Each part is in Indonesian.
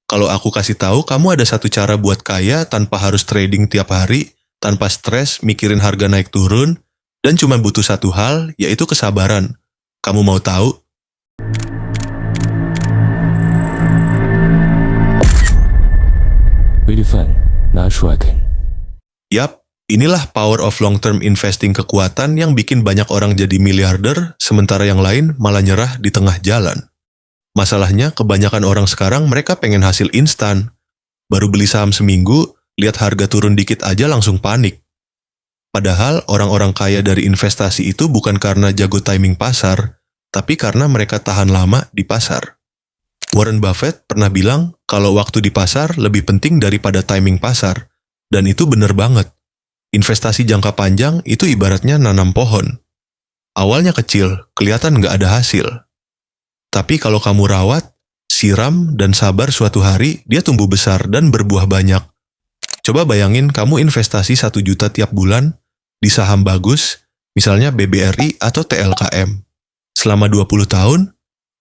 Kalau aku kasih tahu kamu ada satu cara buat kaya tanpa harus trading tiap hari, tanpa stres mikirin harga naik turun, dan cuma butuh satu hal, yaitu kesabaran. Kamu mau tahu? Yap, inilah power of long-term investing, kekuatan yang bikin banyak orang jadi miliarder, sementara yang lain malah nyerah di tengah jalan. Masalahnya, kebanyakan orang sekarang mereka pengen hasil instan. Baru beli saham seminggu, lihat harga turun dikit aja langsung panik. Padahal orang-orang kaya dari investasi itu bukan karena jago timing pasar, tapi karena mereka tahan lama di pasar. Warren Buffett pernah bilang kalau waktu di pasar lebih penting daripada timing pasar. Dan itu bener banget. Investasi jangka panjang itu ibaratnya nanam pohon. Awalnya kecil, kelihatan nggak ada hasil. Tapi kalau kamu rawat, siram, dan sabar, suatu hari dia tumbuh besar dan berbuah banyak. Coba bayangin kamu investasi 1 juta tiap bulan di saham bagus, misalnya BBRI atau TLKM. Selama 20 tahun,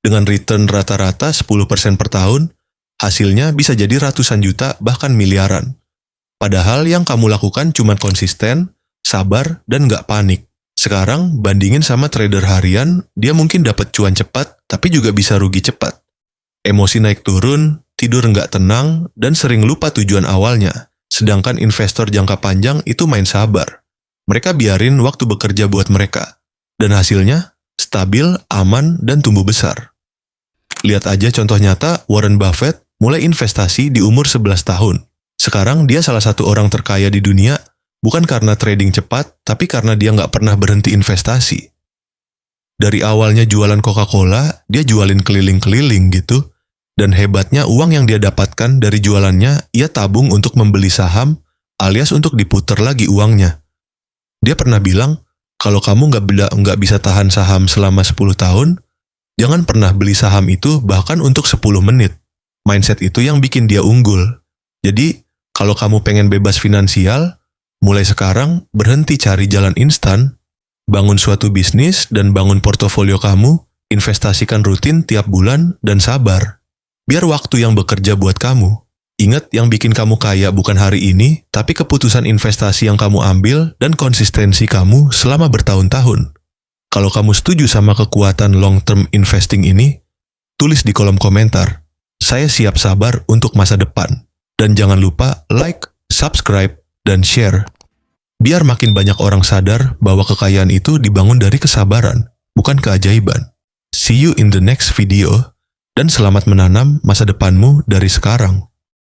dengan return rata-rata 10% per tahun, hasilnya bisa jadi ratusan juta bahkan miliaran. Padahal yang kamu lakukan cuma konsisten, sabar, dan nggak panik. Sekarang, bandingin sama trader harian, dia mungkin dapat cuan cepat, tapi juga bisa rugi cepat. Emosi naik turun, tidur nggak tenang, dan sering lupa tujuan awalnya. Sedangkan investor jangka panjang itu main sabar. Mereka biarin waktu bekerja buat mereka. Dan hasilnya, stabil, aman, dan tumbuh besar. Lihat aja contoh nyata, Warren Buffett mulai investasi di umur 11 tahun. Sekarang dia salah satu orang terkaya di dunia, bukan karena trading cepat, tapi karena dia nggak pernah berhenti investasi. Dari awalnya jualan Coca-Cola, dia jualin keliling-keliling gitu. Dan hebatnya uang yang dia dapatkan dari jualannya, ia tabung untuk membeli saham, alias untuk diputer lagi uangnya. Dia pernah bilang, kalau kamu nggak bisa tahan saham selama 10 tahun, jangan pernah beli saham itu bahkan untuk 10 menit. Mindset itu yang bikin dia unggul. Jadi, kalau kamu pengen bebas finansial, mulai sekarang berhenti cari jalan instan, bangun suatu bisnis dan bangun portofolio kamu, investasikan rutin tiap bulan dan sabar. Biar waktu yang bekerja buat kamu. Ingat, yang bikin kamu kaya bukan hari ini, tapi keputusan investasi yang kamu ambil dan konsistensi kamu selama bertahun-tahun. Kalau kamu setuju sama kekuatan long-term investing ini, tulis di kolom komentar. Saya siap sabar untuk masa depan. Dan jangan lupa like, subscribe, dan share. Biar makin banyak orang sadar bahwa kekayaan itu dibangun dari kesabaran, bukan keajaiban. See you in the next video, dan selamat menanam masa depanmu dari sekarang.